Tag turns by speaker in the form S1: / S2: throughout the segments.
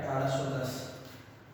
S1: 1810।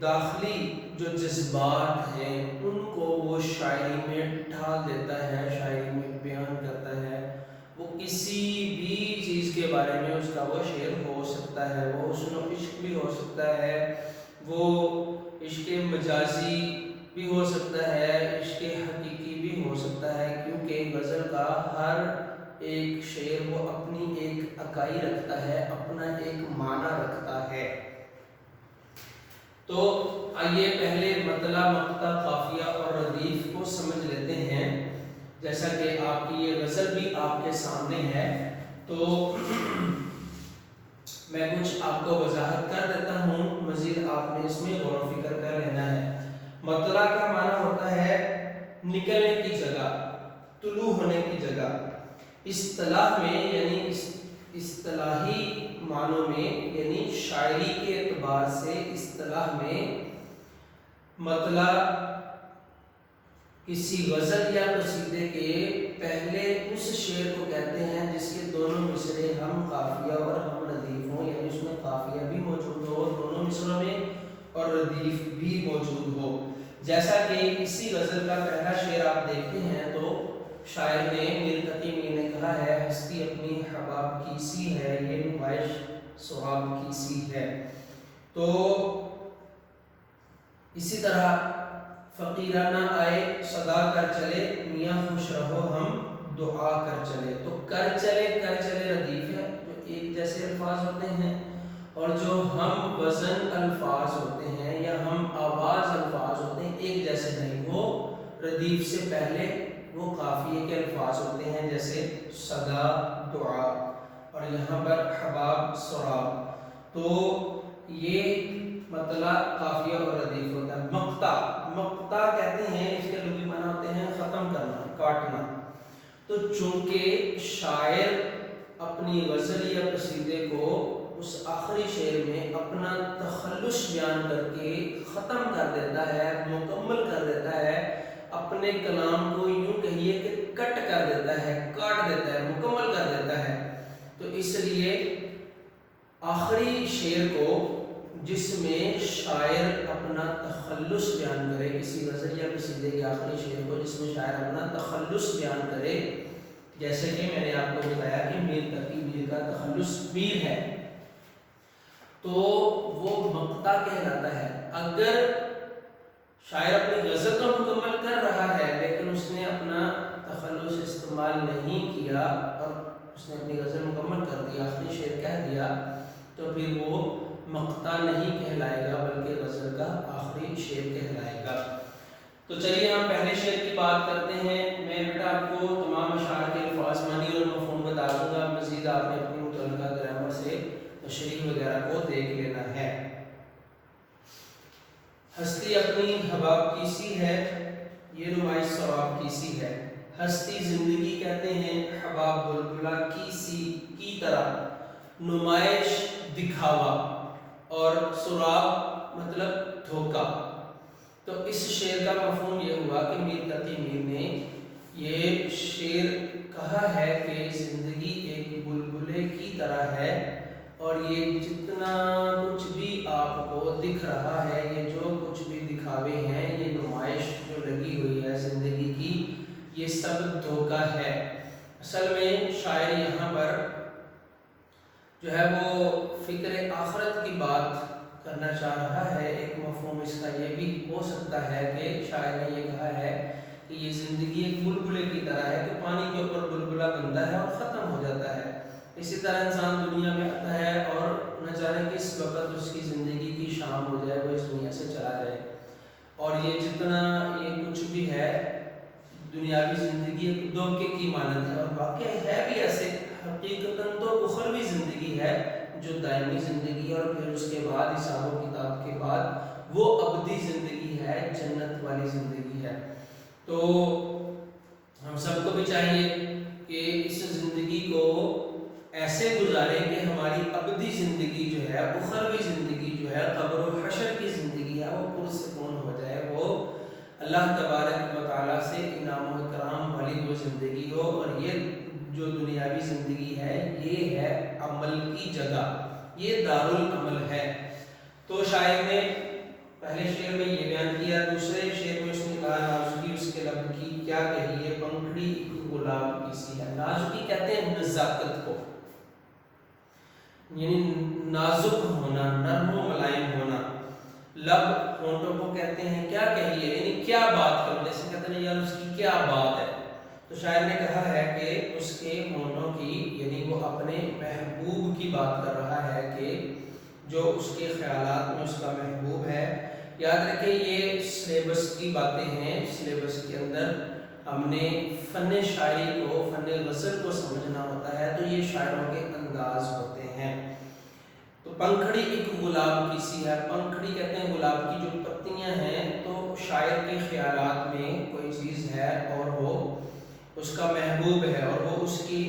S1: داخلی جو جذبات ہیں ان کو وہ شاعری میں ڈھال دیتا ہے، شاعری میں بیان کرتا ہے۔ وہ کسی بھی چیز کے بارے میں اس کا وہ شعر ہو سکتا ہے، وہ حسن و عشق بھی ہو سکتا ہے، وہ عشق مجازی بھی ہو سکتا ہے، عشق حقیقی بھی ہو سکتا ہے، کیونکہ غزل کا ہر ایک شعر وہ اپنی ایک اکائی رکھتا ہے، اپنا ایک معنی رکھتا ہے۔ تو آئیے پہلے مطلع، مقطع، قافیہ اور ردیف کو سمجھ لیتے ہیں۔ جیسا کہ آپ کی یہ غزل بھی آپ کے سامنے ہے، تو میں کچھ آپ کو وضاحت کر دیتا ہوں، مزید آپ نے اس میں غور و فکر کر لینا ہے۔ مطلع کا معنی ہوتا ہے نکلنے کی جگہ، طلوع ہونے کی جگہ۔ اصطلاح میں یعنی اصطلاحی معنوں میں یعنی شاعری کے اعتبار سے اصطلاح میں مطلع کسی غزل یا قصیدے کے پہلے اس شعر کو کہتے ہیں جس کے دونوں مصرے ہم قافیہ اور ہم ردیف ہوں، یعنی اس میں قافیہ بھی موجود ہو دونوں مصروں میں اور ردیف بھی موجود ہو۔ جیسا کہ اسی غزل کا پہلا شعر آپ دیکھتے ہیں تو شاعر نے میر تقی میر نے کہا ہے، ہستی اپنی حباب کی سی ہے، یہ نمائش سراب کی سی ہے۔ تو اسی طرح فقیرانہ آئے صدا کر چلے، میاں خوش رہو ہم دعا کر چلے۔ تو کر چلے ردیف ہے، جو ایک جیسے الفاظ ہوتے ہیں، اور جو ہم وزن الفاظ ہوتے ہیں یا ہم آواز الفاظ ہوتے ہیں ایک جیسے نہیں، وہ ردیف سے پہلے وہ قافیے کے الفاظ ہوتے ہیں، جیسے صدا، دعا، اور یہاں پر حباب، سراب۔ تو یہ مطلع قافیہ اور ردیف ہوتا ہے۔ مقطع کہتے ہیں، اس کے لغوی معنی ہوتے ہیں ختم کرنا، کاٹنا۔ تو چونکہ شاعر اپنی غزل یا قصیدے کو اس آخری شعر میں اپنا تخلص بیان کر کے ختم کر دیتا ہے، مکمل کر دیتا ہے، اپنے کلام کو یوں کہیے کہ کٹ کر دیتا ہے، کاٹ دیتا ہے، مکمل کر دیتا ہے، تو اس لیے آخری شعر کو جس میں شاعر اپنا تخلص بیان کرے، کسی غزل یا قصیدے کے آخری شعر کو جس میں شاعر اپنا تخلص بیان کرے، جیسے کہ میں نے آپ کو بتایا کہ میر تقی میر کا تخلص میر ہے، تو وہ مقطع کہلاتا ہے۔ اگر شاعر اپنی غزل کو مکمل کر رہا ہے لیکن اس نے اپنا تخلص استعمال نہیں کیا اور اس نے اپنی غزل مکمل کر دیا، آخری شعر کہہ دیا، تو پھر وہ مقطع نہیں کہلائے گا بلکہ غزل کا آخری شعر کہلائے گا۔ تو چلیے ہم پہلے شعر کی بات کرتے ہیں۔ میں بیٹا آپ کو تمام اشعار کے الفاظ، معنی اور مفہوم بتا دوں گا، مزید آپ نے اپنی متعلقہ گرامر سے تشریح وغیرہ کو دیکھ لینا ہے۔ ہستی اپنی حباب کی سی ہے، یہ نمائش ثواب کی سی ہے۔ ہستی زندگی کہتے ہیں، حباب بلبلہ کی سی کی طرح، نمائش دکھاوا، اور سراب مطلب دھوکا۔ تو اس شعر کا مفہوم یہ ہوا کہ میر تقی میر نے یہ شعر کہا ہے کہ زندگی ایک بلبلے کی طرح ہے، اور یہ جتنا کچھ بھی آپ کو دکھ رہا ہے، یہ جو کچھ بھی دکھاوے ہیں، یہ نمائش جو لگی ہوئی ہے زندگی کی، یہ سب دھوکا ہے۔ اصل میں شاعر یہاں پر جو ہے وہ فکر آخرت کی بات کرنا چاہ رہا ہے۔ ایک مفہوم اس کا یہ بھی ہو سکتا ہے کہ شاعر نے یہ کہا ہے کہ یہ زندگی ایک بلبلے کی طرح ہے کہ پانی کے اوپر بلبلہ بنتا ہے اور ختم ہو جاتا ہے۔ اسی طرح انسان دنیا میں آتا ہے اور نہ جانے کس وقت اس کی زندگی کی شام ہو جائے، وہ اس دنیا سے چلا جائے، اور یہ جتنا یہ کچھ بھی ہے دنیاوی زندگی ایک دھوکے کی مانند ہے، اور واقعی ہے بھی ایسے۔ حقیقتاً تو اخروی زندگی ہے جو دائمی زندگی، اور پھر اس کے بعد حساب و کتاب کے بعد وہ ابدی زندگی ہے، جنت والی زندگی ہے۔ تو ہم سب کو بھی چاہیے کہ اس زندگی کو ایسے گزاریں کہ ہماری ابدی زندگی جو ہے، اخروی زندگی جو ہے، قبر و حشر کی زندگی ہے، وہ پرسکون ہو جائے، وہ اللہ تبارک و تعالیٰ سے انعام و اکرام والی وہ زندگی ہو۔ اور یہ جو دنیاوی زندگی ہے یہ ہے عمل کی جگہ، یہ دارالعمل ہے۔ تو شاعر نے پہلے شعر میں یہ بیان کیا، دوسرے شعر میں اس نے کہا نازکی اس کے لب کی کیا کہیے، پنکھڑی ایک گلاب کی سی ہے۔ نازکی کہتے ہیں نزاکت کو، یعنی نازک ہونا، نرم و ملائم ہونا۔ لب ہونٹوں کو کہتے ہیں کیا کہیے، یعنی کیا بات کروں، جیسے کہتے ہیں یار اس کی کیا بات ہے۔ تو شاعر نے کہا ہے کہ اس کے ہونٹوں کی، یعنی وہ اپنے محبوب کی بات کر رہا ہے کہ جو اس کے خیالات میں اس کا محبوب ہے۔ یاد رکھیں یہ سلیبس کی باتیں ہیں، سلیبس کے اندر ہم نے فن شاعری کو، فن غزل کو سمجھنا ہوتا ہے، تو یہ شاعروں کے انداز ہوتے ہیں۔ تو پنکھڑی ایک گلاب کی سی ہے، پنکھڑی کہتے ہیں گلاب کی جو پتیاں ہیں، تو شاعر کے خیالات میں کوئی چیز ہے اور وہ اس کا محبوب ہے، اور وہ اس کی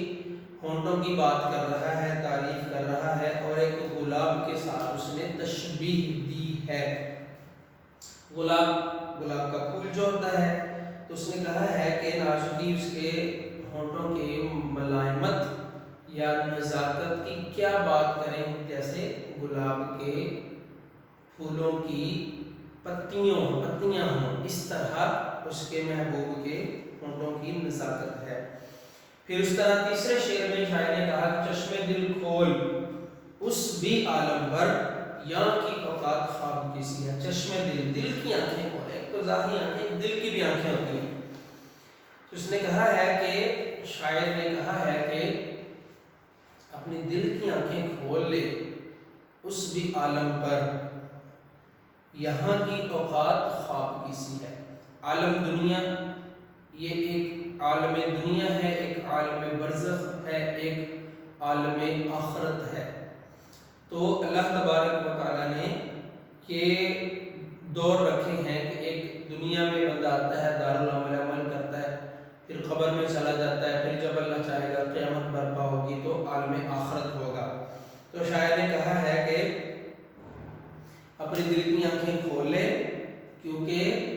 S1: ہونٹوں کی بات کر رہا ہے، تعریف کر رہا ہے، اور ایک گلاب کے ساتھ اس نے تشبیہ دی ہے۔ گلاب کا پھول جو ہوتا ہے، تو اس نے کہا ہے کہ نازکی اس کے ہونٹوں کے ملائمت یا نزاکت کی کیا بات کریں، جیسے گلاب کے پھولوں کی پتیاں ہوں، اس طرح اس کے محبوب کے ہونٹوں کی نزاکت ہے۔ پھر اس طرح تیسرے شعر میں شاعر نے کہا کہ چشم دل کھول اس بھی عالم بھر، یہاں کی اوقات خواب کی سی ہے۔ چشم دل، دل کی آنکھیں کھولے، ایک تو ظاہری آنکھیں، دل کی بھی آنکھیں ہوتی ہیں۔ تو اس نے کہا ہے کہ شاعر نے کہا ہے کہ اپنی دل کی آنکھیں کھول لے اس بھی عالم پر، یہاں کی اوقات خواب کی سی ہے۔ عالم دنیا، یہ ایک عالم دنیا ہے، ایک عالم برزخ ہے، ایک عالم آخرت ہے۔ تو اللہ تبارک و تعالیٰ نے یہ دور رکھے ہیں کہ ایک دنیا میں بندہ آتا ہے، دارالعمل کرتا ہے، پھر قبر میں چلا جاتا ہے، پھر جب اللہ چاہے گا قیامت برپا ہوگی تو عالم آخرت ہوگا۔ تو شاعر نے کہا ہے کہ اپنی دل کی آنکھیں کھول لے، کیونکہ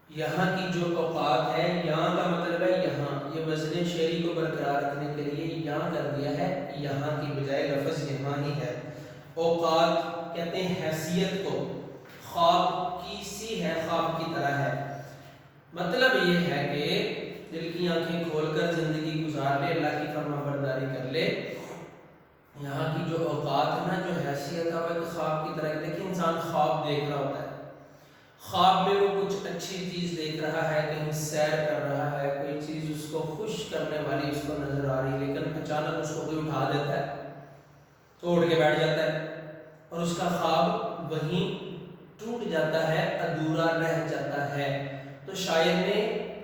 S1: یہاں کی جو اوقات ہے، یہاں کا مطلب ہے یہاں، یہ وزن شعری کو برقرار رکھنے کے لیے یہاں کر دیا ہے، یہاں کی بجائے لفظ یہاں ہی ہے۔ اوقات کہتے ہیں حیثیت کو، خواب کی سی ہے، خواب کی طرح ہے۔ مطلب یہ ہے کہ دل کی آنکھیں کھول کر زندگی گزار لے، اللہ کی فرما برداری کر لے، یہاں کی جو اوقات ہے نا، جو حیثیت ہے وہ ایک خواب کی طرح ہے۔ لیکن انسان خواب دیکھ رہا ہوتا ہے، خواب میں وہ کچھ اچھی چیز دیکھ رہا ہے، کہیں سیر کر رہا ہے، کوئی چیز اس کو خوش کرنے والی اس کو نظر آ رہی، لیکن اچانک اس کو کوئی اٹھا دیتا ہے تو اٹھ کے بیٹھ جاتا ہے، اور اس کا خواب وہیں ٹوٹ جاتا ہے، ادھورا رہ جاتا ہے۔ تو شاعر نے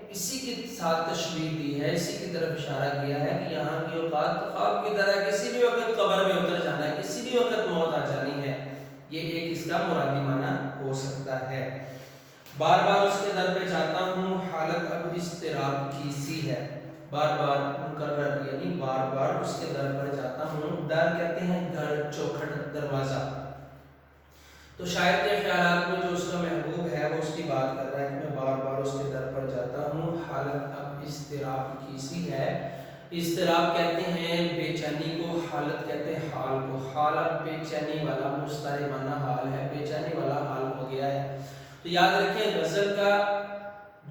S1: اسی کے ساتھ تشبیہ دی ہے، اسی کی طرف اشارہ کیا ہے کہ یہاں کی اوقات خواب کی طرح، کسی بھی وقت قبر میں اتر جانا ہے، کسی بھی وقت موت آ جانی ہے، یہ ایک اس کا مرادی معنی ہو سکتا ہے۔ بار بار اس کے در پہ جاتا ہوں، حالت اب اضطراب کی سی ہے۔ بار بار مکرر، یعنی بار بار اس کے در پر جاتا ہوں، در کہتے ہیں گھر، چوکھٹ، دروازہ۔ تو شاعر کے خیالات میں جو اس کا محبوب ہے وہ اس کی بات کر رہا ہے کہ میں بار بار اس کے در پر جاتا ہوں، حالت اب اضطراب کی سی ہے۔ اضطراب کہتے ہیں بے چینی کو، حالت کہتے ہیں حال کو، حال اب بے چینی والا مضطربانہ حال ہے، بے چینی والا حال ہو گیا ہے۔ تو یاد رکھیں غزل کا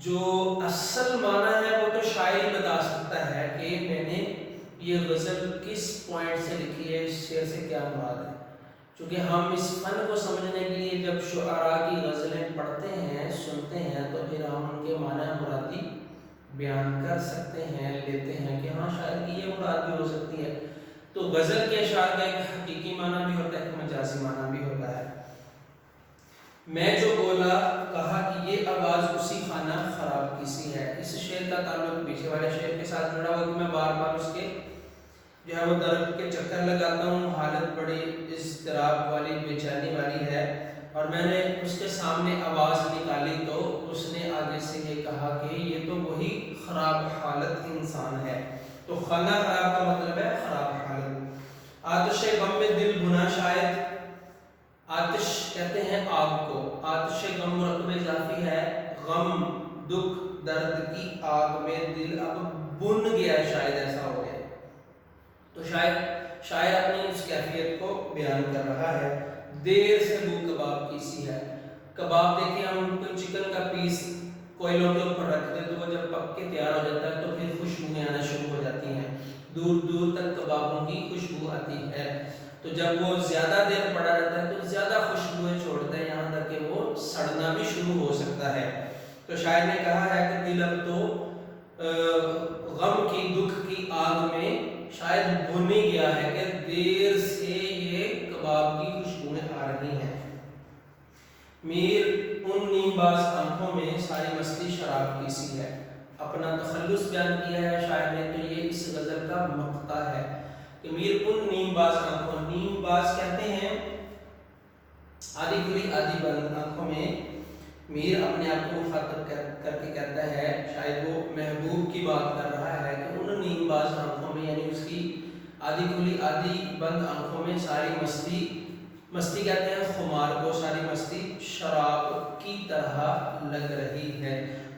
S1: جو اصل معنی ہے وہ تو شاعر ہی بتا سکتا ہے کہ میں نے یہ غزل کس پوائنٹ سے لکھی ہے، اس شعر سے کیا مراد ہے۔ چونکہ ہم اس فن کو سمجھنے کے لیے جب شعراء کی غزلیں پڑھتے ہیں، سنتے ہیں، تو پھر ہم ان کے معنی مرادی بیان کر سکتے ہیں، لیتے ہیں کہ ہاں شاید یہ مراد بھی ہو سکتی ہے۔ تو غزل کے اشعار کا ایک حقیقی معنی بھی ہوتا ہے، ایک مجازی معنی بھی ہوتا ہے۔ میں جو بولا کہا کہ یہ آواز اسی خانہ خراب کی سی ہے، اس شعر کا تعلق پیچھے والے شعر کے ساتھ جڑا ہوا کہ میں بار بار اس کے جو ہے وہ درد کے چکر لگاتا ہوں، حالت بڑی اضطراب والی، بے چینی والی ہے، اور میں نے اس کے سامنے آواز نکالی تو اس نے آگے سے یہ کہا کہ یہ تو وہی خراب حالت انسان ہے۔ تو خانہ خراب کا مطلب ہے خراب حالت۔ آتش غم میں دل بھنا شاید، آتش کہتے ہیں آگ کو، آتش غم مرکب اضافی ہے، غم، دکھ، درد کی آگ میں دل اب بن گیا، شاید ایسا ہو گیا۔ تو شاعر اپنی اس کیفیت کو بیان کر رہا ہے۔ دیر سے بو کباب کی سی ہے، کباب دیکھیں ہم کوئی چکن کا پیس کوئلوں کے اوپر رکھ دیں تو وہ جب پک کے تیار ہو جاتا ہے تو پھر خوشبوئیں آنا شروع ہو جاتی ہیں، دور دور تک کبابوں کی خوشبو آتی ہے۔ تو جب وہ زیادہ دیر پڑا رہتا ہے تو زیادہ خوشبوئیں چھوڑتا ہے، یہاں تک کہ وہ سڑنا بھی شروع ہو سکتا ہے۔ تو شاعر نے کہا ہے کہ دل اب تو غم کی دکھ کی آگ میں شاید بھن ہی گیا ہے کہ دیر سے یہ کباب کی خوشبوئیں آ رہی ہیں۔ میر ان نیم باز آنکھوں میں ساری مستی شراب کی سی ہے۔ اپنا تخلص بیان کیا ہے شاعر نے، تو یہ اس غزل کا مقطع ہے کہ میر ان نیم باز آنکھوں، نیم باز کہتے ہیں آدھی کھلی آدھی بند آنکھوں میں، میر اپنے آپ کو مخاطب کر کے کہتا ہے، شاید وہ محبوب کی بات کر رہا ہے کہ ان نیم باز آنکھوں میں، یعنی اس کی آدھی کھلی آدھی بند آنکھوں میں ساری مستی، مستی کہتے ہیں خمار کو، ساری مستی شراب کی طرح لگ رہی ہے۔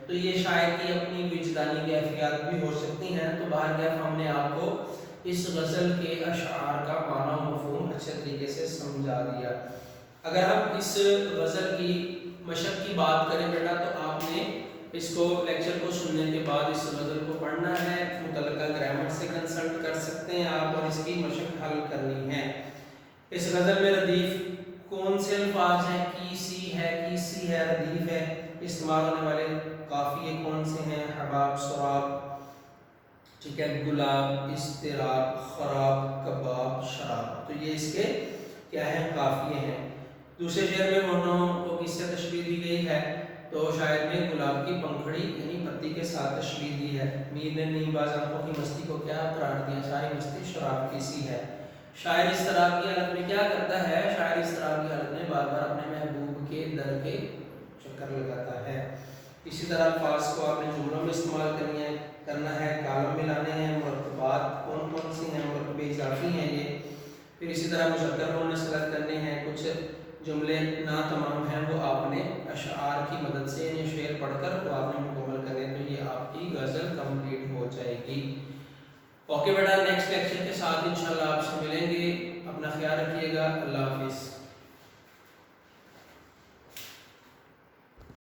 S1: تو یہ شاعر کی اپنی وجدانی کیفیات بھی ہو سکتی ہیں۔ تو بہرکیف ہم نے آپ کو اس غزل کے اشعار کا معنی و مفہوم اچھے طریقے سے سمجھا دیا۔ اگر ہم اس غزل کی مشق کی بات کریں بیٹا تو آپ نے اس کو لیکچر کو سننے کے بعد اس غزل کو پڑھنا ہے، متعلقہ گرامر سے کنسلٹ کر سکتے ہیں آپ اور اس کی مشق حل کرنی ہے۔ اس غزل میں ردیف کون سے الفاظ ہیں؟ کیسی ہے، کیسی ہے، ردیف ہے، استعمال ہونے والے قافیے کون سے ہیں؟ حباب، سراب، ٹھیک ہے، گلاب، اضطراب، خراب، کباب، شراب۔ تو یہ اس کے کیا ہیں؟ قافیے ہیں۔ دوسرے شعر میں ہونوں کو کس سے تشبیہ دی گئی ہے؟ تو شاعر نے گلاب کی پنکھڑی یعنی پتی کے ساتھ تشبیہ دی ہے۔ میر نے نیم باز آنکھوں کی مستی کو کیا قرار دیا؟ ساری مستی شراب کی سی ہے۔ شاعر اس طرح کی حالت میں کیا کرتا ہے؟ شاعر اس طرح کی حالت میں بار بار اپنے محبوب کے در کے چکر لگاتا ہے۔ اسی طرح الفاظ کو آپ نے جملوں میں استعمال کرنا ہے، کالم ملانے ہیں، مرتبات کون کون سی ہیں؟ مرتبے اضافی ہیں یہ۔ پھر اسی طرح مذکر نون نسبت کرنے ہیں، کچھ جملے نا تمام ہیں وہ آپ نے اشعار کی مدد سے یعنی شعر پڑھ کر وہ آپ نے مکمل کرنے، تو یہ آپ کی غزل کمپلیٹ ہو جائے گی۔ اوکے بیٹا، نیکسٹ لیکچر کے ساتھ انشاءاللہ آپ سے ملیں گے، اپنا خیال رکھیے گا، اللہ حافظ۔